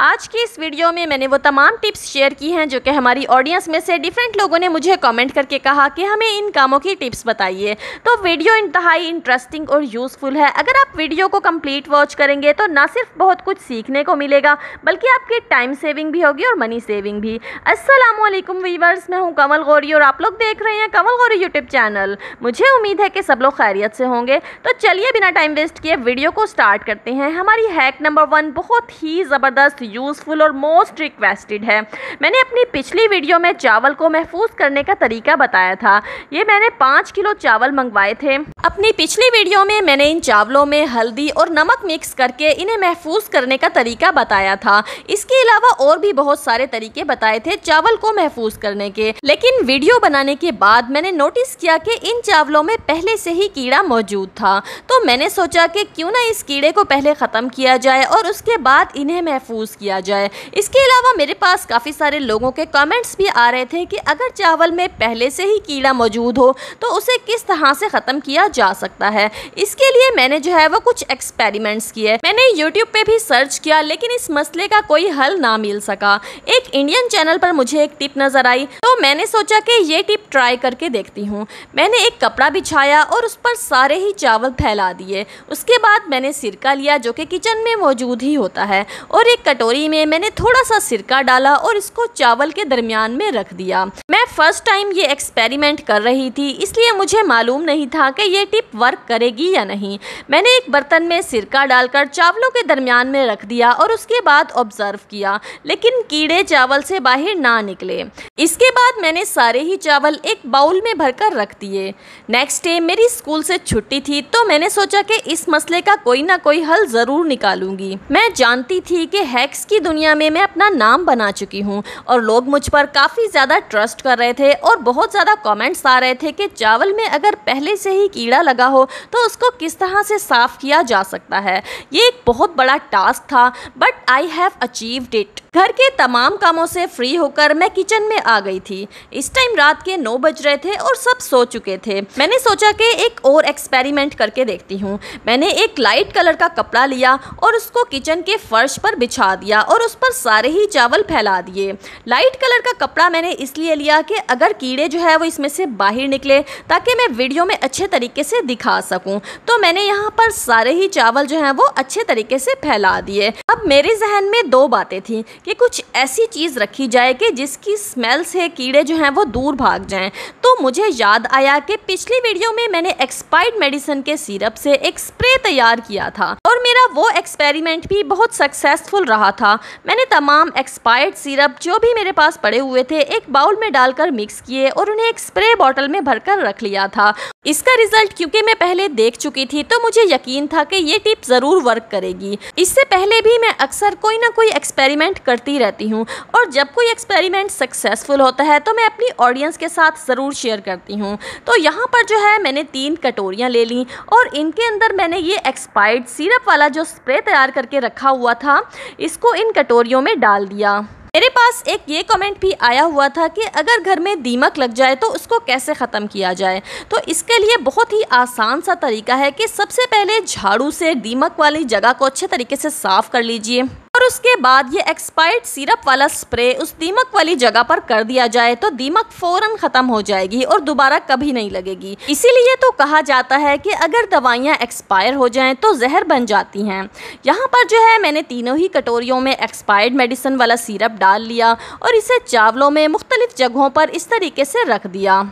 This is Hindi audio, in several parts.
आज की इस वीडियो में मैंने वो तमाम टिप्स शेयर की हैं जो कि हमारी ऑडियंस में से डिफरेंट लोगों ने मुझे कमेंट करके कहा कि हमें इन कामों की टिप्स बताइए। तो वीडियो इंतहाई इंटरेस्टिंग और यूज़फुल है। अगर आप वीडियो को कंप्लीट वॉच करेंगे तो ना सिर्फ बहुत कुछ सीखने को मिलेगा बल्कि आपकी टाइम सेविंग भी होगी और मनी सेविंग भी। अस्सलामुअलैकुम वीवर्स, मैं हूँ कमल गौरी और आप लोग देख रहे हैं कमल गौरी यूट्यूब चैनल। मुझे उम्मीद है कि सब लोग खैरियत से होंगे। तो चलिए बिना टाइम वेस्ट किए वीडियो को स्टार्ट करते हैं। हमारी हैक नंबर 1 बहुत ही ज़बरदस्त, यूज़फुल और मोस्ट रिक्वेस्टेड है। मैंने अपनी पिछली वीडियो में चावल को महफूज करने का तरीका बताया था। ये मैंने 5 किलो चावल मंगवाए थे। अपनी पिछली वीडियो में मैंने इन चावलों में हल्दी और नमक मिक्स करके इन्हें महफूज करने का तरीका बताया था। इसके अलावा और भी बहुत सारे तरीके बताए थे चावल को महफूज करने के, लेकिन वीडियो बनाने के बाद मैंने नोटिस किया कि इन चावलों में पहले से ही कीड़ा मौजूद था। तो मैंने सोचा कि क्यों ना इस कीड़े को पहले ख़त्म किया जाए और उसके बाद इन्हें महफूज किया जाए। इसके अलावा मेरे पास काफ़ी सारे लोगों के कमेंट्स भी आ रहे थे कि अगर चावल में पहले से ही कीड़ा मौजूद हो तो उसे किस तरह से ख़त्म किया जा सकता है। इसके लिए मैंने जो है वो कुछ एक्सपेरिमेंट्स किए। मैंने यूट्यूब पे भी सर्च किया लेकिन इस मसले का कोई हल ना मिल सका। एक इंडियन चैनल पर मुझे एक टिप नज़र आई तो मैंने सोचा कि ये टिप ट्राई करके देखती हूँ। मैंने एक कपड़ा बिछाया और उस पर सारे ही चावल फैला दिए। उसके बाद मैंने सिरका लिया जो कि किचन में मौजूद ही होता है और एक कटोरी में मैंने थोड़ा सा सिरका डाला और इसको चावल के दरमियान में रख दिया। मैं फर्स्ट टाइम ये एक्सपेरिमेंट कर रही थी इसलिए मुझे मालूम नहीं था कि ये टिप वर्क करेगी या नहीं। मैंने एक बर्तन में सिरका डालकर चावलों के दरमियान में रख दिया और उसके बाद ऑब्जर्व किया, लेकिन कीड़े चावल से बाहर ना निकले। इसके बाद मैंने सारे ही चावल एक बाउल में भरकर रख दिए। नेक्स्ट डे मेरी स्कूल से छुट्टी थी तो मैंने सोचा कि इस मसले का कोई ना कोई हल ज़रूर निकालूंगी। मैं जानती थी कि हैक्स की दुनिया में मैं अपना नाम बना चुकी हूँ और लोग मुझ पर काफ़ी ज़्यादा ट्रस्ट कर रहे थे और बहुत ज़्यादा कमेंट्स आ रहे थे कि चावल में अगर पहले से ही कीड़ा लगा हो तो उसको किस तरह से साफ़ किया जा सकता है। ये एक बहुत बड़ा टास्क था but I have achieved it. घर के तमाम कामों से फ्री होकर मैं किचन में आ गई थी। इस टाइम रात के 9 बज रहे थे और सब सो चुके थे। मैंने सोचा कि एक और एक्सपेरिमेंट करके देखती हूँ। मैंने एक लाइट कलर का कपड़ा लिया और उसको किचन के फर्श पर बिछा दिया और उस पर सारे ही चावल फैला दिए। लाइट कलर का कपड़ा मैंने इसलिए लिया कि अगर कीड़े जो है वो इसमें से बाहर निकले ताकि मैं वीडियो में अच्छे तरीके से दिखा सकूं। तो मैंने यहाँ पर सारे ही चावल जो हैं वो अच्छे तरीके से फैला दिए। अब मेरे जहन में 2 बातें थी कि कुछ ऐसी चीज़ रखी जाए कि जिसकी स्मेल से कीड़े जो हैं वो दूर भाग जाएं। तो मुझे याद आया कि पिछली वीडियो में मैंने एक्सपायर्ड मेडिसिन के सिरप से एक स्प्रे तैयार किया था और मेरा वो एक्सपेरिमेंट भी बहुत सक्सेसफुल रहा था। मैंने तमाम एक्सपायर्ड सिरप जो भी मेरे पास पड़े हुए थे एक बाउल में डालकर मिक्स किए और उन्हें एक स्प्रे बॉटल में भरकर रख लिया था। इसका रिजल्ट क्योंकि मैं पहले देख चुकी थी तो मुझे यकीन था कि ये टिप ज़रूर वर्क करेगी। इससे पहले भी मैं अक्सर कोई ना कोई एक्सपेरिमेंट करती रहती हूँ और जब कोई एक्सपेरिमेंट सक्सेसफुल होता है तो मैं अपनी ऑडियंस के साथ ज़रूर शेयर करती हूँ। तो यहाँ पर जो है मैंने 3 कटोरियाँ ले लीं और इनके अंदर मैंने ये एक्सपायर्ड सिरप वाला जो स्प्रे तैयार करके रखा हुआ था इसको इन कटोरियों में डाल दिया। मेरे पास एक ये कमेंट भी आया हुआ था कि अगर घर में दीमक लग जाए तो उसको कैसे ख़त्म किया जाए। तो इसके लिए बहुत ही आसान सा तरीका है कि सबसे पहले झाड़ू से दीमक वाली जगह को अच्छे तरीके से साफ़ कर लीजिए और उसके बाद ये एक्सपायर्ड सिरप वाला स्प्रे उस दीमक वाली जगह पर कर दिया जाए तो दीमक फ़ौरन ख़त्म हो जाएगी और दोबारा कभी नहीं लगेगी। इसीलिए तो कहा जाता है कि अगर दवाइयाँ एक्सपायर हो जाएं तो जहर बन जाती हैं। यहाँ पर जो है मैंने तीनों ही कटोरियों में एक्सपायर्ड मेडिसिन वाला सिरप डाल लिया और इसे चावलों में मुख्तलिफ जगहों पर इस तरीके से रख दिया।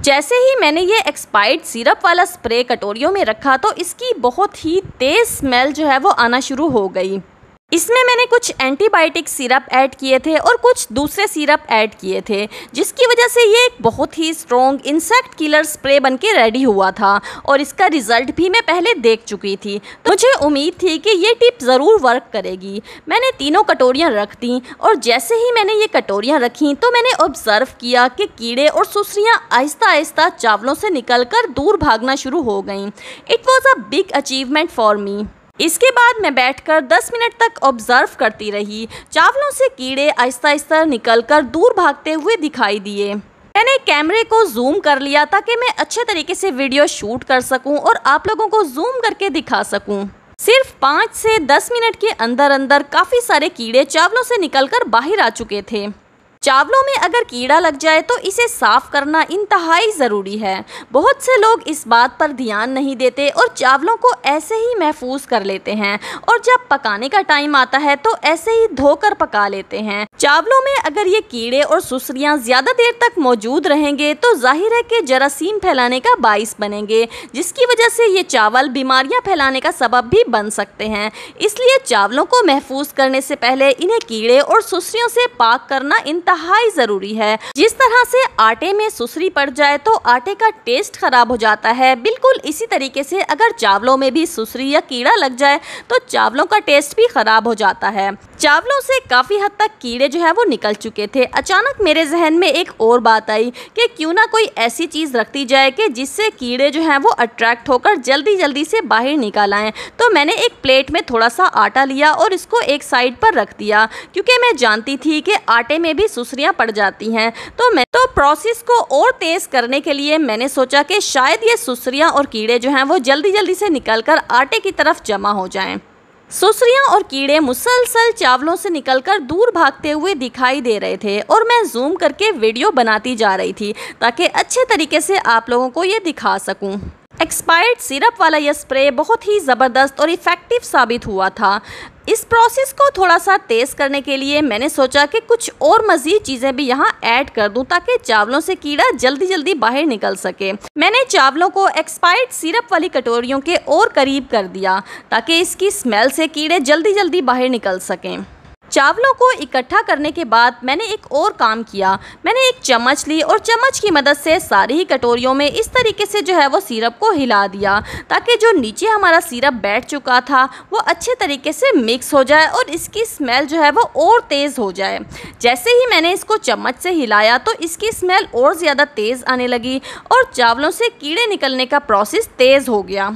जैसे ही मैंने ये एक्सपायर्ड सिरप वाला स्प्रे कटोरियों में रखा तो इसकी बहुत ही तेज़ स्मेल जो है वो आना शुरू हो गई। इसमें मैंने कुछ एंटीबायोटिक सिरप ऐड किए थे और कुछ दूसरे सिरप ऐड किए थे जिसकी वजह से ये एक बहुत ही स्ट्रॉन्ग इंसेक्ट किलर स्प्रे बनके रेडी हुआ था और इसका रिज़ल्ट भी मैं पहले देख चुकी थी। तो मुझे उम्मीद थी कि ये टिप ज़रूर वर्क करेगी। मैंने तीनों कटोरियाँ रख दी और जैसे ही मैंने ये कटोरियाँ रखी तो मैंने ऑब्ज़र्व किया कि कीड़े और सुसरियाँ आहिस्ता आहिस्ता चावलों से निकलकर दूर भागना शुरू हो गईं। It was a big achievement for me. इसके बाद मैं बैठकर 10 मिनट तक ऑब्जर्व करती रही। चावलों से कीड़े आहिस्ता आहिस्ता निकलकर दूर भागते हुए दिखाई दिए। मैंने कैमरे को जूम कर लिया ताकि मैं अच्छे तरीके से वीडियो शूट कर सकूं और आप लोगों को जूम करके दिखा सकूं। सिर्फ 5 से 10 मिनट के अंदर अंदर काफ़ी सारे कीड़े चावलों से निकलकर बाहर आ चुके थे। चावलों में अगर कीड़ा लग जाए तो इसे साफ करना इंतहाई ज़रूरी है। बहुत से लोग इस बात पर ध्यान नहीं देते और चावलों को ऐसे ही महफूज कर लेते हैं और जब पकाने का टाइम आता है तो ऐसे ही धोकर पका लेते हैं। चावलों में अगर ये कीड़े और सुसरियां ज़्यादा देर तक मौजूद रहेंगे तो जाहिर है कि जरासीम फैलाने का बाइस बनेंगे, जिसकी वजह से ये चावल बीमारियां फैलाने का सबब भी बन सकते हैं। इसलिए चावलों को महफूज करने से पहले इन्हें कीड़े और सुसरियों से पाक करना इंतहाई ज़रूरी है। जिस तरह से आटे में सुसरी पड़ जाए तो आटे का टेस्ट खराब हो जाता है, बिल्कुल इसी तरीके से अगर चावलों में भी सुसरी या कीड़ा लग जाए तो चावलों का टेस्ट भी खराब हो जाता है। चावलों से काफ़ी हद तक कीड़े जो है वो निकल चुके थे। अचानक मेरे जहन में एक और बात आई कि क्यों ना कोई ऐसी चीज़ रखती जाए कि जिससे कीड़े जो हैं वो अट्रैक्ट होकर जल्दी जल्दी से बाहर निकल आएँ। तो मैंने एक प्लेट में थोड़ा सा आटा लिया और इसको एक साइड पर रख दिया, क्योंकि मैं जानती थी कि आटे में भी सुसरियाँ पड़ जाती हैं। तो प्रोसेस को और तेज़ करने के लिए मैंने सोचा कि शायद ये सुसरियाँ और कीड़े जो हैं वो जल्दी जल्दी से निकलकर आटे की तरफ जमा हो जाएं। सुसरियाँ और कीड़े मुसलसल चावलों से निकलकर दूर भागते हुए दिखाई दे रहे थे और मैं जूम करके वीडियो बनाती जा रही थी ताकि अच्छे तरीके से आप लोगों को ये दिखा सकूं। एक्सपायर्ड सिरप वाला यह स्प्रे बहुत ही ज़बरदस्त और इफ़ेक्टिव साबित हुआ था। इस प्रोसेस को थोड़ा सा तेज़ करने के लिए मैंने सोचा कि कुछ और मज़ीद चीज़ें भी यहाँ ऐड कर दूँ ताकि चावलों से कीड़ा जल्दी जल्दी बाहर निकल सके। मैंने चावलों को एक्सपायर्ड सिरप वाली कटोरियों के और करीब कर दिया ताकि इसकी स्मेल से कीड़े जल्दी जल्दी बाहर निकल सकें। चावलों को इकट्ठा करने के बाद मैंने एक और काम किया। मैंने एक चम्मच ली और चम्मच की मदद से सारी ही कटोरियों में इस तरीके से जो है वो सिरप को हिला दिया ताकि जो नीचे हमारा सिरप बैठ चुका था वो अच्छे तरीके से मिक्स हो जाए और इसकी स्मेल जो है वो और तेज़ हो जाए। जैसे ही मैंने इसको चम्मच से हिलाया तो इसकी स्मेल और ज़्यादा तेज़ आने लगी और चावलों से कीड़े निकलने का प्रोसेस तेज़ हो गया।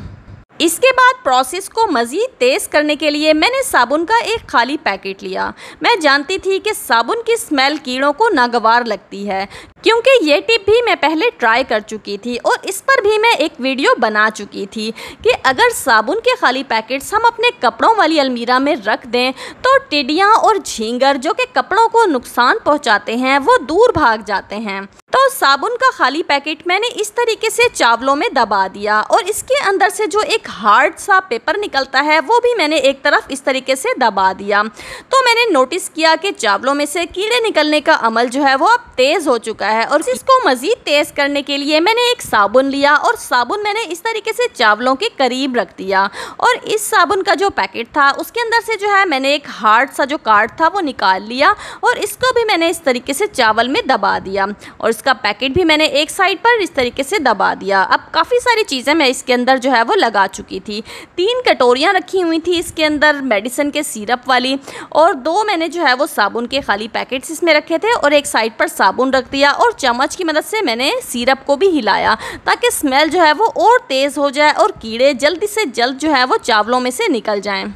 इसके बाद प्रोसेस को मज़ीद तेज़ करने के लिए मैंने साबुन का एक खाली पैकेट लिया। मैं जानती थी कि साबुन की स्मेल कीड़ों को नागवार लगती है, क्योंकि ये टिप भी मैं पहले ट्राई कर चुकी थी और इस पर भी मैं एक वीडियो बना चुकी थी कि अगर साबुन के खाली पैकेट्स हम अपने कपड़ों वाली अलमीरा में रख दें तो टिड्डियाँ और झींगर जो कि कपड़ों को नुकसान पहुँचाते हैं वो दूर भाग जाते हैं। तो साबुन का खाली पैकेट मैंने इस तरीके से चावलों में दबा दिया और इसके अंदर से जो एक हार्ड सा पेपर निकलता है वो भी मैंने एक तरफ इस तरीके से दबा दिया। तो मैंने नोटिस किया कि चावलों में से कीड़े निकलने का अमल जो है वो अब तेज़ हो चुका है और इसको मज़ीद तेज़ करने के लिए मैंने एक साबुन लिया और साबुन मैंने इस तरीके से चावलों के करीब रख दिया और इस साबुन का जो पैकेट था उसके अंदर से जो है मैंने एक हार्ड सा जो कार्ड था वो निकाल लिया और इसको भी मैंने इस तरीके से चावल में दबा दिया और इसका पैकेट भी मैंने एक साइड पर इस तरीके से दबा दिया। अब काफ़ी सारी चीज़ें मैं इसके अंदर जो है वो लगा चुकी थी। 3 कटोरियाँ रखी हुई थी इसके अंदर मेडिसिन के सिरप वाली और 2 मैंने जो है वो साबुन के खाली पैकेट्स इसमें रखे थे और एक साइड पर साबुन रख दिया और चम्मच की मदद से मैंने सिरप को भी हिलाया ताकि स्मेल जो है वो और तेज़ हो जाए और कीड़े जल्दी से जल्द जो है वो चावलों में से निकल जाएं।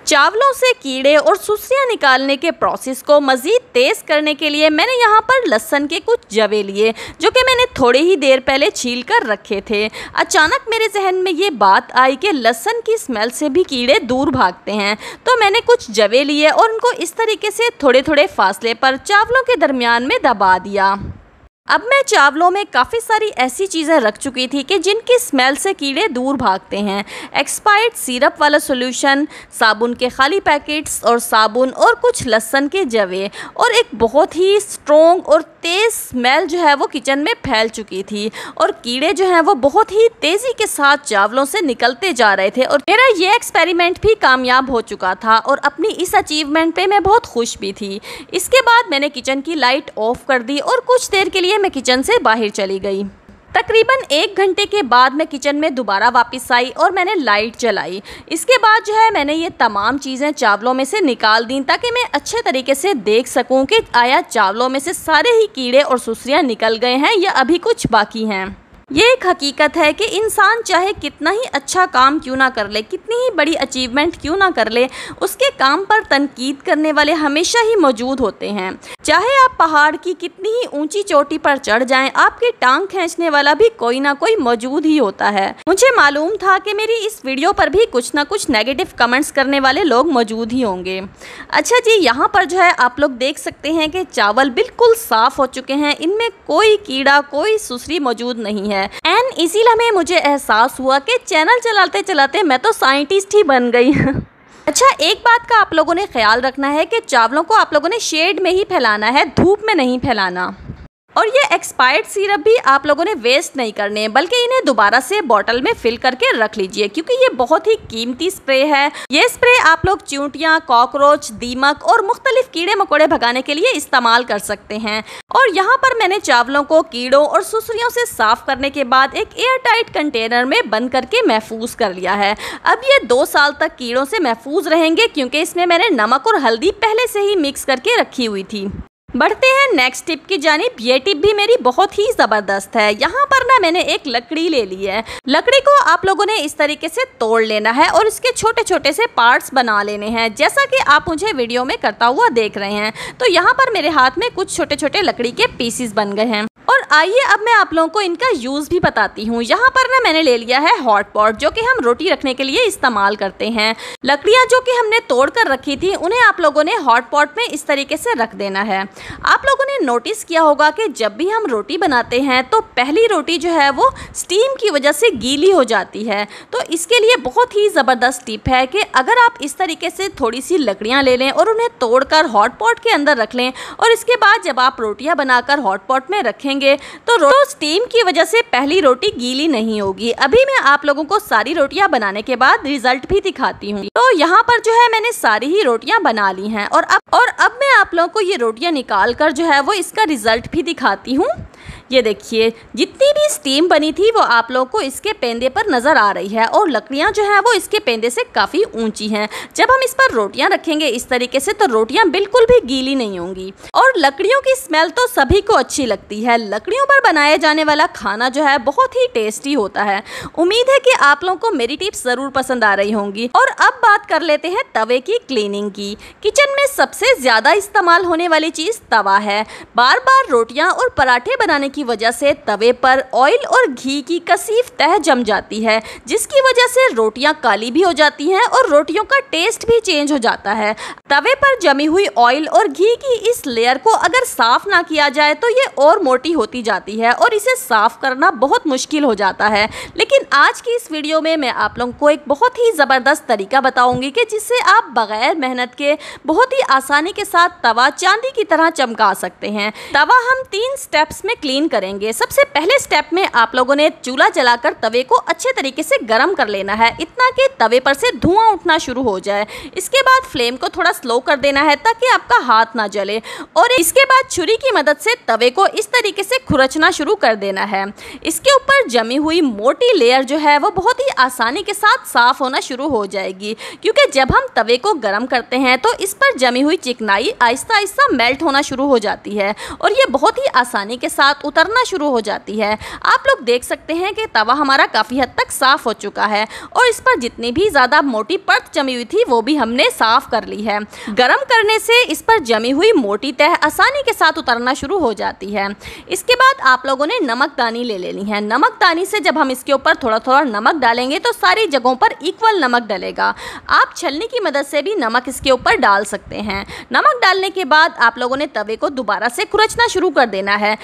चावलों से कीड़े और सुसरियाँ निकालने के प्रोसेस को मज़ीद तेज़ करने के लिए मैंने यहाँ पर लहसुन के कुछ जवे लिए जो कि मैंने थोड़ी ही देर पहले छील कर रखे थे। अचानक मेरे जहन में ये बात आई कि लहसुन की स्मेल से भी कीड़े दूर भागते हैं, तो मैंने कुछ जवे लिए और उनको इस तरीके से थोड़े थोड़े फासले पर चावलों के दरमियान में दबा दिया। अब मैं चावलों में काफ़ी सारी ऐसी चीज़ें रख चुकी थी कि जिनकी स्मेल से कीड़े दूर भागते हैं। एक्सपायर्ड सिरप वाला सॉल्यूशन, साबुन के खाली पैकेट्स और साबुन और कुछ लहसुन के जवे और एक बहुत ही स्ट्रॉन्ग और तेज़ स्मेल जो है वो किचन में फैल चुकी थी और कीड़े जो हैं वो बहुत ही तेज़ी के साथ चावलों से निकलते जा रहे थे और मेरा ये एक्सपेरिमेंट भी कामयाब हो चुका था और अपनी इस अचीवमेंट पे मैं बहुत खुश भी थी। इसके बाद मैंने किचन की लाइट ऑफ कर दी और कुछ देर के लिए मैं किचन से बाहर चली गई। तकरीबन 1 घंटे के बाद मैं किचन में दोबारा वापस आई और मैंने लाइट जलाई। इसके बाद जो है मैंने ये तमाम चीज़ें चावलों में से निकाल दी ताकि मैं अच्छे तरीके से देख सकूं कि आया चावलों में से सारे ही कीड़े और सुसरियाँ निकल गए हैं या अभी कुछ बाकी हैं। ये एक हकीकत है कि इंसान चाहे कितना ही अच्छा काम क्यों ना कर ले, कितनी ही बड़ी अचीवमेंट क्यों ना कर ले, उसके काम पर तनकीद करने वाले हमेशा ही मौजूद होते हैं। चाहे आप पहाड़ की कितनी ही ऊंची चोटी पर चढ़ जाएं, आपकी टांग खींचने वाला भी कोई ना कोई मौजूद ही होता है। मुझे मालूम था कि मेरी इस वीडियो पर भी कुछ ना कुछ नेगेटिव कमेंट्स करने वाले लोग मौजूद ही होंगे। अच्छा जी, यहाँ पर जो है आप लोग देख सकते हैं कि चावल बिल्कुल साफ हो चुके हैं, इनमें कोई कीड़ा कोई सुसरी मौजूद नहीं है। एंड इसीलिए मुझे एहसास हुआ कि चैनल चलाते चलाते मैं तो साइंटिस्ट ही बन गई। अच्छा, एक बात का आप लोगों ने ख्याल रखना है कि चावलों को आप लोगों ने शेड में ही फैलाना है, धूप में नहीं फैलाना। और ये एक्सपायर्ड सिरप भी आप लोगों ने वेस्ट नहीं करने हैं, बल्कि इन्हें दोबारा से बॉटल में फिल करके रख लीजिए, क्योंकि ये बहुत ही कीमती स्प्रे है। ये स्प्रे आप लोग चींटियां, कॉकरोच, दीमक और मुख्तलिफ कीड़े मकोड़े भगाने के लिए इस्तेमाल कर सकते हैं। और यहाँ पर मैंने चावलों को कीड़ों और सुसरियों से साफ करने के बाद एक एयर टाइट कंटेनर में बंद करके महफूज कर लिया है। अब ये 2 साल तक कीड़ों से महफूज रहेंगे, क्योंकि इसमें मैंने नमक और हल्दी पहले से ही मिक्स करके रखी हुई थी। बढ़ते हैं नेक्स्ट टिप की जानिब। ये टिप भी मेरी बहुत ही ज़बरदस्त है। यहाँ पर ना मैंने एक लकड़ी ले ली है। लकड़ी को आप लोगों ने इस तरीके से तोड़ लेना है और इसके छोटे छोटे से पार्ट्स बना लेने हैं, जैसा कि आप मुझे वीडियो में करता हुआ देख रहे हैं। तो यहाँ पर मेरे हाथ में कुछ छोटे छोटे लकड़ी के पीसेस बन गए हैं। और आइए अब मैं आप लोगों को इनका यूज़ भी बताती हूँ। यहाँ पर ना मैंने ले लिया है हॉट पॉट, जो कि हम रोटी रखने के लिए इस्तेमाल करते हैं। लकड़ियाँ जो कि हमने तोड़ कर रखी थी, उन्हें आप लोगों ने हॉट पॉट में इस तरीके से रख देना है। आप लोगों ने नोटिस किया होगा कि जब भी हम रोटी बनाते हैं तो पहली रोटी जो है वो स्टीम की वजह से गीली हो जाती है। तो इसके लिए बहुत ही ज़बरदस्त टिप है कि अगर आप इस तरीके से थोड़ी सी लकड़ियाँ ले लें और उन्हें तोड़कर हॉट पॉट के अंदर रख लें, और इसके बाद जब आप रोटियाँ बनाकर हॉट पॉट में रखेंगे तो स्टीम की वजह से पहली रोटी गीली नहीं होगी। अभी मैं आप लोगों को सारी रोटियां बनाने के बाद रिजल्ट भी दिखाती हूँ। तो यहाँ पर जो है मैंने सारी ही रोटियां बना ली हैं, और अब मैं आप लोगों को ये रोटियां निकाल कर जो है वो इसका रिजल्ट भी दिखाती हूँ। ये देखिए, जितनी भी स्टीम बनी थी वो आप लोगों को इसके पेंदे पर नज़र आ रही है, और लकड़ियाँ जो है वो इसके पेंदे से काफ़ी ऊंची हैं। जब हम इस पर रोटियां रखेंगे इस तरीके से तो रोटियां बिल्कुल भी गीली नहीं होंगी। और लकड़ियों की स्मेल तो सभी को अच्छी लगती है। लकड़ियों पर बनाया जाने वाला खाना जो है बहुत ही टेस्टी होता है। उम्मीद है कि आप लोगों को मेरी टिप्स ज़रूर पसंद आ रही होंगी। और अब बात कर लेते हैं तवे की क्लीनिंग की। किचन में सबसे ज़्यादा इस्तेमाल होने वाली चीज़ तवा है। बार बार रोटियाँ और पराठे बनाने की वजह से तवे पर ऑयल और घी की कसीफ तह जम जाती है, जिसकी वजह से रोटियां काली भी हो जाती हैं और रोटियों का टेस्ट भी चेंज हो जाता है। तवे पर जमी हुई ऑयल और घी की इस लेयर को अगर साफ ना किया जाए तो ये और मोटी होती जाती है और इसे साफ करना बहुत मुश्किल हो जाता है। लेकिन आज की इस वीडियो में मैं आप लोगों को एक बहुत ही ज़बरदस्त तरीका बताऊंगी कि जिससे आप बगैर मेहनत के बहुत ही आसानी के साथ तवा चांदी की तरह चमका सकते हैं। तवा हम 3 स्टेप्स में क्लीन करेंगे। सबसे पहले स्टेप में आप लोगों ने चूल्हा जलाकर तवे को अच्छे तरीके से गर्म कर लेना है, इतना कि तवे पर से धुआं उठना शुरू हो जाए। इसके बाद फ्लेम को थोड़ा स्लो कर देना है ताकि आपका हाथ ना जले, और इसके बाद छुरी की मदद से तवे को इस तरीके से खुरचना शुरू कर देना है। इसके ऊपर जमी हुई मोटी लेयर जो है वो बहुत ही आसानी के साथ साफ होना शुरू हो जाएगी, क्योंकि जब हम तवे को गर्म करते हैं तो इस पर जमी हुई चिकनाई आहिस्ता आहिस्ता मेल्ट होना शुरू हो जाती है और ये बहुत ही आसानी के साथ उतरना शुरू हो जाती है। आप लोग देख सकते हैं कि तवा हमारा काफ़ी हद तक साफ़ हो चुका है और इस पर जितनी भी ज़्यादा मोटी परत जमी हुई थी वो भी हमने साफ़ कर ली है। गरम करने से इस पर जमी हुई मोटी तह आसानी के साथ उतरना शुरू हो जाती है। इसके बाद आप लोगों ने नमकदानी ले लेनी है। नमकदानी से जब हम इसके ऊपर थोड़ा थोड़ा नमक डालेंगे तो सारी जगहों पर इक्वल नमक डलेगा। आप छलनी की मदद से भी नमक इसके ऊपर डाल सकते हैं। नमक डालने के बाद आप लोगों ने तवे को दोबारा से खुरचना शुरू कर देना है।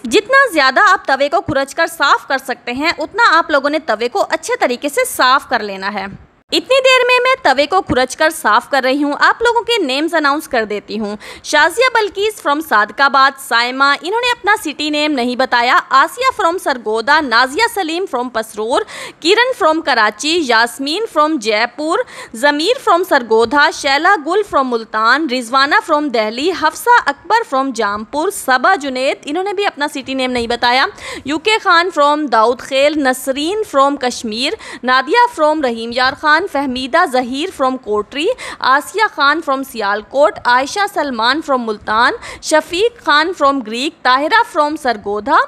जितना ज़्यादा आप तवे को खुरच कर साफ कर सकते हैं उतना आप लोगों ने तवे को अच्छे तरीके से साफ कर लेना है। इतनी देर में मैं तवे को खुरच कर साफ कर रही हूँ। आप लोगों के नेम्स अनाउंस कर देती हूँ। शाजिया बल्कीस फ्रॉम सादकाबाद, साइमा इन्होंने अपना सिटी नेम नहीं बताया, Asia from Sargodha, Nazia Saleem from Pasrur, Kiran from Karachi, Yasmeen from Jaipur, Zameer from Sargodha, Shaila Gul from Multan, Rizwana from Delhi, Hafsa Akbar from Jampur, Saba Junaid इन्होंने भी अपना सिटी नेम नहीं बताया, UK Khan from Dawood Khel, Nasreen from Kashmir, Nadia from Rahim Yar Khan, Khan Fahmida Zaheer from Kotri, Asiya Khan from Sialkot, Ayesha Salman from Multan, Shafiq Khan from Greek, Tahira from Sargodha,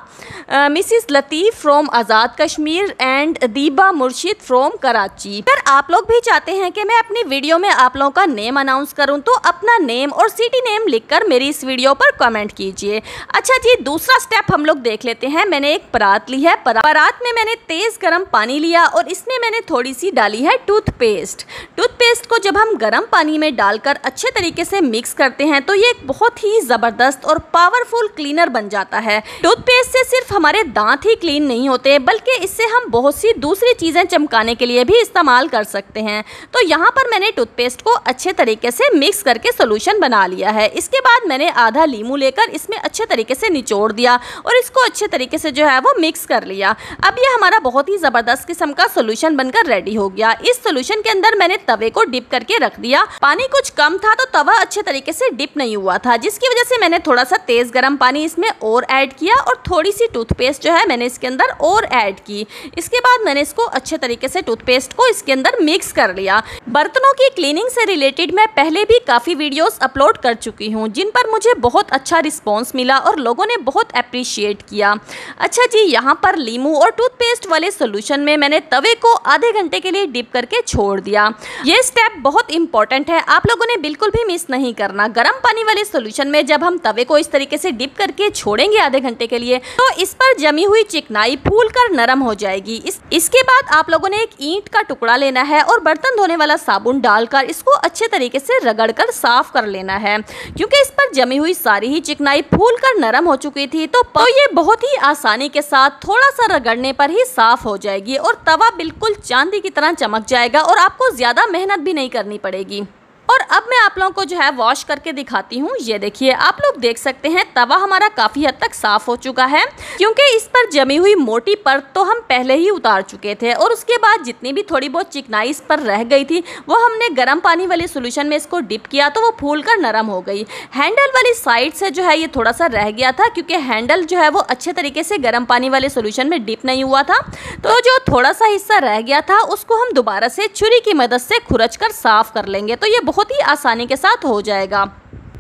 Mrs Latif from Azad Kashmir and Deeba Murshid from Karachi. अगर आप लोग भी चाहते हैं कि मैं अपनी वीडियो में आप लोगों का नेम अनाउंस करूं तो अपना नेम और सिटी नेम लिखकर मेरी इस वीडियो पर कमेंट कीजिए। अच्छा जी, दूसरा स्टेप हम लोग देख लेते हैं। मैंने एक परात ली है, परात में मैंने तेज़ गर्म पानी लिया और इसमें मैंने थोड़ी सी डाली है टूथपेस्ट। टूथपेस्ट को जब हम गर्म पानी में डालकर अच्छे तरीके से मिक्स करते हैं तो ये एक बहुत ही ज़बरदस्त और पावरफुल क्लीनर बन जाता है। टूथपेस्ट से सिर्फ हमारे दांत ही क्लीन नहीं होते बल्कि इससे हम बहुत सी दूसरी चीज़ें चमकाने के लिए भी इस्तेमाल कर सकते हैं। तो यहाँ पर मैंने टूथपेस्ट को अच्छे तरीके से मिक्स करके सोल्यूशन बना लिया है। इसके बाद मैंने आधा लीमू लेकर इसमें अच्छे तरीके से निचोड़ दिया और इसको अच्छे तरीके से जो है वो मिक्स कर लिया। अब ये हमारा बहुत ही ज़बरदस्त किस्म का सोल्यूशन बनकर रेडी हो गया। इस सोल्यूशन के अंदर मैंने तवे को डिप करके रख दिया। पानी कुछ कम था तो तवा अच्छे तरीके से डिप नहीं हुआ था, जिसकी वजह से मैंने थोड़ा सा तेज़ गर्म पानी इसमें और ऐड किया और थोड़ी सी टूथपेस्ट जो है मैंने इसके अंदर और ऐड की। इसके बाद मैंने इसको अच्छे तरीके से टूथपेस्ट को इसके अंदर मिक्स कर लिया। बर्तनों की क्लीनिंग से रिलेटेड मैं पहले भी काफ़ी वीडियोस अपलोड कर चुकी हूँ जिन पर मुझे बहुत अच्छा रिस्पांस मिला और लोगों ने बहुत अप्रिशिएट किया। अच्छा जी, यहाँ पर लीमू और टूथपेस्ट वाले सोल्यूशन में मैंने तवे को आधे घंटे के लिए डिप करके छोड़ दिया। ये स्टेप बहुत इंपॉर्टेंट है, आप लोगों ने बिल्कुल भी मिस नहीं करना। गर्म पानी वाले सोल्यूशन में जब हम तवे को इस तरीके से डिप करके छोड़ेंगे आधे घंटे के लिए तो इस पर जमी हुई चिकनाई फूल कर नरम हो जाएगी। इसके बाद आप लोगों ने एक ईंट का टुकड़ा लेना है और बर्तन धोने वाला साबुन डालकर इसको अच्छे तरीके से रगड़कर साफ कर लेना है। क्योंकि इस पर जमी हुई सारी ही चिकनाई फूल कर नरम हो चुकी थी तो ये बहुत ही आसानी के साथ थोड़ा सा रगड़ने पर ही साफ हो जाएगी और तवा बिल्कुल चांदी की तरह चमक जाएगा और आपको ज्यादा मेहनत भी नहीं करनी पड़ेगी। और अब मैं आप लोगों को जो है वॉश करके दिखाती हूँ। ये देखिए, आप लोग देख सकते हैं तवा हमारा काफ़ी हद तक साफ़ हो चुका है क्योंकि इस पर जमी हुई मोटी परत तो हम पहले ही उतार चुके थे और उसके बाद जितनी भी थोड़ी बहुत चिकनाई इस पर रह गई थी वो हमने गर्म पानी वाले सोल्यूशन में इसको डिप किया तो वो फूल कर नरम हो गई। हैंडल वाली साइड से जो है ये थोड़ा सा रह गया था क्योंकि हैंडल जो है वो अच्छे तरीके से गर्म पानी वाले सोल्यूशन में डिप नहीं हुआ था, तो जो थोड़ा सा हिस्सा रह गया था उसको हम दोबारा से छुरी की मदद से खुरच कर साफ कर लेंगे तो ये बहुत ही आसानी के साथ हो जाएगा।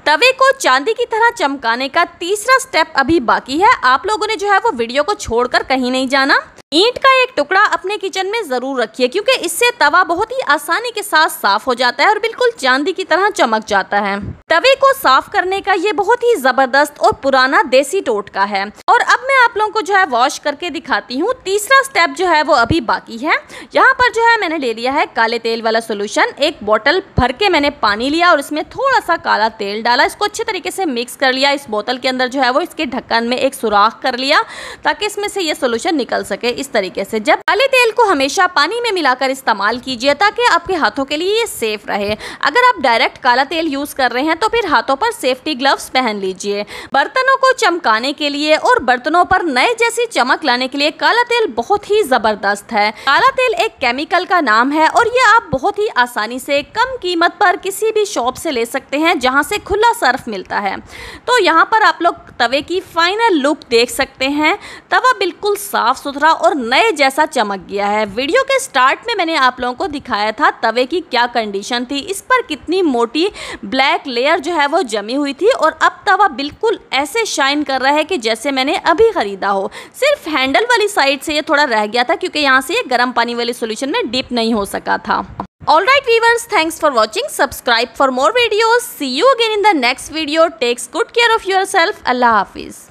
तवे को चांदी की तरह चमकाने का तीसरा स्टेप अभी बाकी है। आप लोगों ने जो है वो वीडियो को छोड़कर कहीं नहीं जाना। ईंट का एक टुकड़ा अपने किचन में ज़रूर रखिए क्योंकि इससे तवा बहुत ही आसानी के साथ साफ हो जाता है और बिल्कुल चांदी की तरह चमक जाता है। तवे को साफ करने का ये बहुत ही ज़बरदस्त और पुराना देसी टोटका है। और अब मैं आप लोगों को जो है वॉश करके दिखाती हूँ। तीसरा स्टेप जो है वो अभी बाकी है। यहाँ पर जो है मैंने ले लिया है काले तेल वाला सोल्यूशन। एक बोतल भर के मैंने पानी लिया और इसमें थोड़ा सा काला तेल डाला, इसको अच्छे तरीके से मिक्स कर लिया। इस बोतल के अंदर जो है वो इसके ढक्कन में एक सुराख कर लिया ताकि इसमें से ये सोल्यूशन निकल सके। इस तरीके से जब काले तेल को हमेशा पानी में मिलाकर इस्तेमाल कीजिए ताकि आपके हाथों के लिए ये सेफ रहे। अगर आप डायरेक्ट काला तेल यूज कर रहे हैं तो फिर हाथों पर सेफ्टी ग्लव्स पहन लीजिए। बर्तनों को चमकाने के लिए और बर्तनों पर नए जैसी चमक लाने के लिए काला तेल बहुत ही जबरदस्त है। काला तेल एक केमिकल का नाम है और ये आप बहुत ही आसानी से कम कीमत पर किसी भी शॉप से ले सकते हैं जहां से खुला सर्फ मिलता है। तो यहाँ पर आप लोग तवे की फाइनल लुक देख सकते हैं। तवा बिल्कुल साफ सुथरा और नए जैसा चमक गया है। वीडियो के स्टार्ट में मैंने आप लोगों को दिखाया था तवे की क्या कंडीशन थी, इस पर कितनी मोटी ब्लैक लेयर जो है वो जमी हुई थी और अब तवा बिल्कुल ऐसे शाइन कर रहा है कि जैसे मैंने अभी खरीदा हो। सिर्फ हैंडल वाली साइड से ये थोड़ा रह गया था क्योंकि यहाँ से ये गर्म पानी वाले सोल्यूशन में डिप नहीं हो सका था। Alright viewers, thanks for watching. Subscribe for more videos. See you again in the next video. Takes good care of yourself. Allah Hafiz.